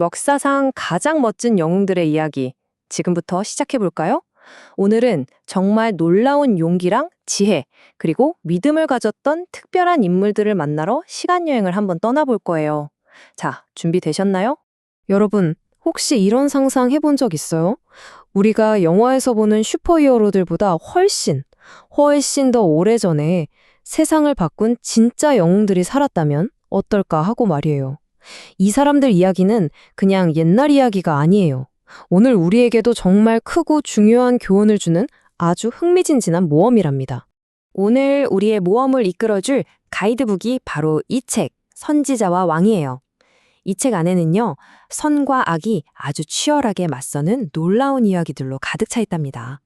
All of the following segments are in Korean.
역사상 가장 멋진 영웅들의 이야기, 지금부터 시작해볼까요? 오늘은 정말 놀라운 용기랑 지혜, 그리고 믿음을 가졌던 특별한 인물들을 만나러 시간여행을 한번 떠나볼 거예요. 자, 준비되셨나요? 여러분, 혹시 이런 상상 해본 적 있어요? 우리가 영화에서 보는 슈퍼히어로들보다 훨씬 더 오래전에 세상을 바꾼 진짜 영웅들이 살았다면 어떨까 하고 말이에요. 이 사람들 이야기는 그냥 옛날 이야기가 아니에요. 오늘 우리에게도 정말 크고 중요한 교훈을 주는 아주 흥미진진한 모험이랍니다. 오늘 우리의 모험을 이끌어줄 가이드북이 바로 이 책, 선지자와 왕이에요. 이 책 안에는요, 선과 악이 아주 치열하게 맞서는 놀라운 이야기들로 가득 차 있답니다.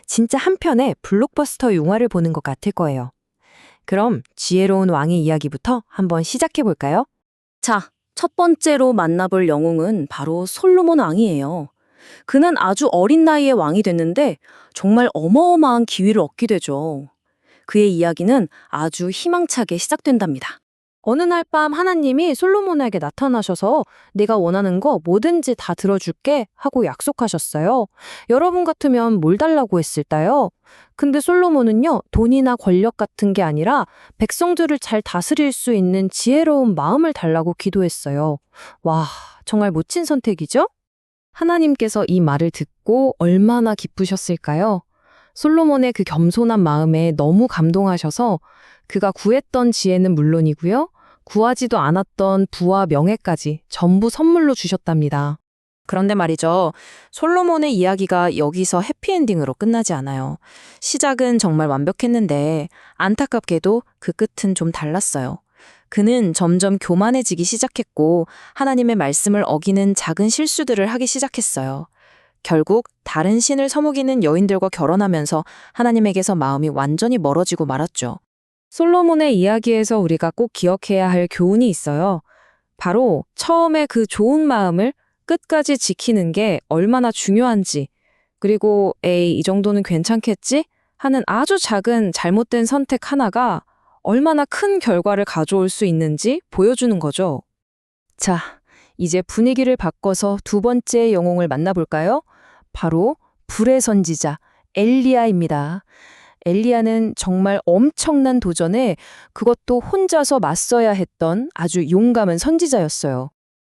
진짜 한 편의 블록버스터 영화를 보는 것 같을 거예요. 그럼 지혜로운 왕의 이야기부터 한번 시작해 볼까요? 자, 첫 번째로 만나볼 영웅은 바로 솔로몬 왕이에요. 그는 아주 어린 나이에 왕이 됐는데 정말 어마어마한 기위를 얻게 되죠. 그의 이야기는 아주 희망차게 시작된답니다. 어느 날 밤 하나님이 솔로몬에게 나타나셔서 네가 원하는 거 뭐든지 다 들어줄게 하고 약속하셨어요. 여러분 같으면 뭘 달라고 했을까요? 근데 솔로몬은요, 돈이나 권력 같은 게 아니라 백성들을 잘 다스릴 수 있는 지혜로운 마음을 달라고 기도했어요. 와, 정말 멋진 선택이죠? 하나님께서 이 말을 듣고 얼마나 기쁘셨을까요? 솔로몬의 그 겸손한 마음에 너무 감동하셔서 그가 구했던 지혜는 물론이고요. 구하지도 않았던 부와 명예까지 전부 선물로 주셨답니다. 그런데 말이죠. 솔로몬의 이야기가 여기서 해피엔딩으로 끝나지 않아요. 시작은 정말 완벽했는데 안타깝게도 그 끝은 좀 달랐어요. 그는 점점 교만해지기 시작했고 하나님의 말씀을 어기는 작은 실수들을 하기 시작했어요. 결국 다른 신을 서먹이는 여인들과 결혼하면서 하나님에게서 마음이 완전히 멀어지고 말았죠. 솔로몬의 이야기에서 우리가 꼭 기억해야 할 교훈이 있어요. 바로 처음에 그 좋은 마음을 끝까지 지키는 게 얼마나 중요한지, 그리고 에이, 이 정도는 괜찮겠지? 하는 아주 작은 잘못된 선택 하나가 얼마나 큰 결과를 가져올 수 있는지 보여주는 거죠. 자, 이제 분위기를 바꿔서 두 번째 영웅을 만나볼까요? 바로 불의 선지자 엘리야입니다. 엘리야는 정말 엄청난 도전에 그것도 혼자서 맞서야 했던 아주 용감한 선지자였어요.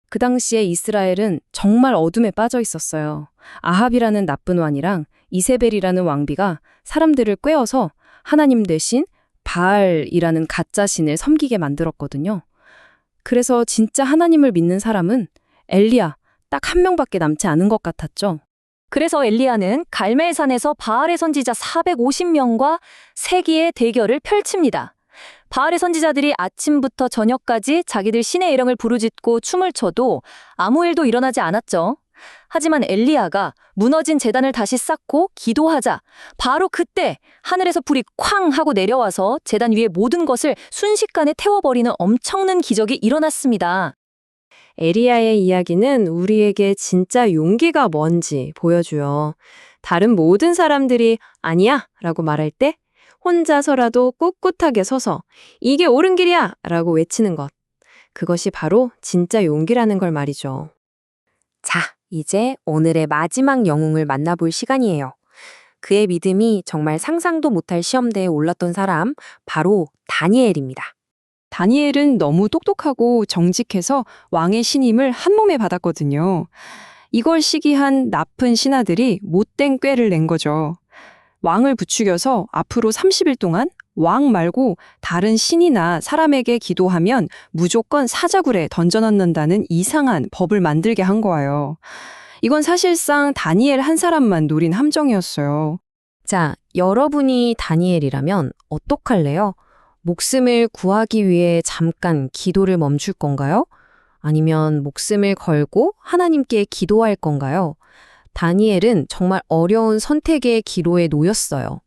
그 당시에 이스라엘은 정말 어둠에 빠져 있었어요. 아합이라는 나쁜 왕이랑 이세벨이라는 왕비가 사람들을 꾀어서 하나님 대신 바알이라는 가짜 신을 섬기게 만들었거든요. 그래서 진짜 하나님을 믿는 사람은 엘리야 딱 한 명밖에 남지 않은 것 같았죠. 그래서 엘리야는 갈멜산에서 바알의 선지자 450명과 세기의 대결을 펼칩니다. 바알의 선지자들이 아침부터 저녁까지 자기들 신의 이름을 부르짖고 춤을 춰도 아무 일도 일어나지 않았죠. 하지만 엘리야가 무너진 제단을 다시 쌓고 기도하자 바로 그때 하늘에서 불이 쾅 하고 내려와서 제단 위의 모든 것을 순식간에 태워버리는 엄청난 기적이 일어났습니다. 엘리야의 이야기는 우리에게 진짜 용기가 뭔지 보여줘요. 다른 모든 사람들이 아니야 라고 말할 때 혼자서라도 꿋꿋하게 서서 이게 옳은 길이야 라고 외치는 것. 그것이 바로 진짜 용기라는 걸 말이죠. 자, 이제 오늘의 마지막 영웅을 만나볼 시간이에요. 그의 믿음이 정말 상상도 못할 시험대에 올랐던 사람, 바로 다니엘입니다. 다니엘은 너무 똑똑하고 정직해서 왕의 신임을 한 몸에 받았거든요. 이걸 시기한 나쁜 신하들이 못된 꾀를 낸 거죠. 왕을 부추겨서 앞으로 30일 동안 왕 말고 다른 신이나 사람에게 기도하면 무조건 사자굴에 던져넣는다는 이상한 법을 만들게 한 거예요. 이건 사실상 다니엘 한 사람만 노린 함정이었어요. 자, 여러분이 다니엘이라면 어떡할래요? 목숨을 구하기 위해 잠깐 기도를 멈출 건가요? 아니면 목숨을 걸고 하나님께 기도할 건가요? 다니엘은 정말 어려운 선택의 기로에 놓였어요.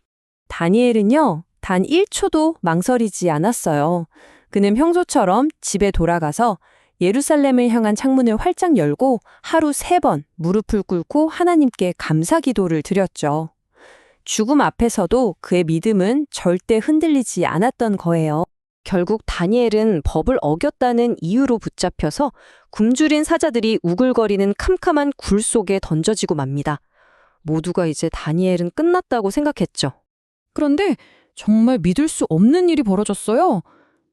다니엘은요, 단 1초도 망설이지 않았어요. 그는 평소처럼 집에 돌아가서 예루살렘을 향한 창문을 활짝 열고 하루 3번 무릎을 꿇고 하나님께 감사 기도를 드렸죠. 죽음 앞에서도 그의 믿음은 절대 흔들리지 않았던 거예요. 결국 다니엘은 법을 어겼다는 이유로 붙잡혀서 굶주린 사자들이 우글거리는 캄캄한 굴 속에 던져지고 맙니다. 모두가 이제 다니엘은 끝났다고 생각했죠. 그런데 정말 믿을 수 없는 일이 벌어졌어요.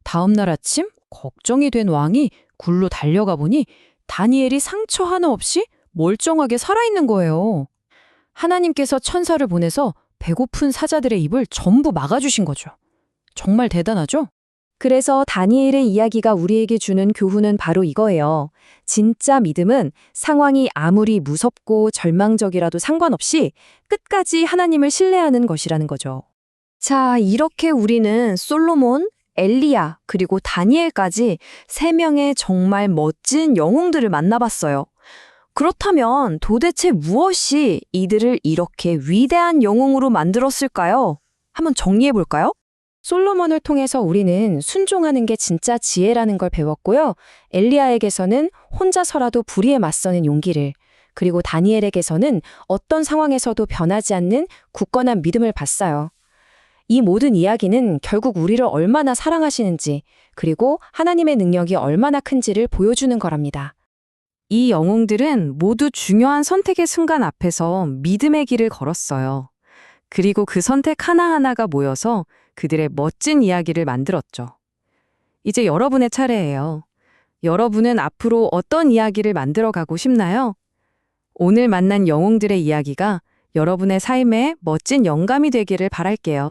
다음 날 아침 걱정이 된 왕이 굴로 달려가 보니 다니엘이 상처 하나 없이 멀쩡하게 살아있는 거예요. 하나님께서 천사를 보내서 배고픈 사자들의 입을 전부 막아주신 거죠. 정말 대단하죠? 그래서 다니엘의 이야기가 우리에게 주는 교훈은 바로 이거예요. 진짜 믿음은 상황이 아무리 무섭고 절망적이라도 상관없이 끝까지 하나님을 신뢰하는 것이라는 거죠. 자, 이렇게 우리는 솔로몬, 엘리야, 그리고 다니엘까지 3명의 정말 멋진 영웅들을 만나봤어요. 그렇다면 도대체 무엇이 이들을 이렇게 위대한 영웅으로 만들었을까요? 한번 정리해 볼까요? 솔로몬을 통해서 우리는 순종하는 게 진짜 지혜라는 걸 배웠고요. 엘리야에게서는 혼자서라도 불의에 맞서는 용기를, 그리고 다니엘에게서는 어떤 상황에서도 변하지 않는 굳건한 믿음을 봤어요. 이 모든 이야기는 결국 우리를 얼마나 사랑하시는지, 그리고 하나님의 능력이 얼마나 큰지를 보여주는 거랍니다. 이 영웅들은 모두 중요한 선택의 순간 앞에서 믿음의 길을 걸었어요. 그리고 그 선택 하나하나가 모여서 그들의 멋진 이야기를 만들었죠. 이제 여러분의 차례예요. 여러분은 앞으로 어떤 이야기를 만들어가고 싶나요? 오늘 만난 영웅들의 이야기가 여러분의 삶에 멋진 영감이 되기를 바랄게요.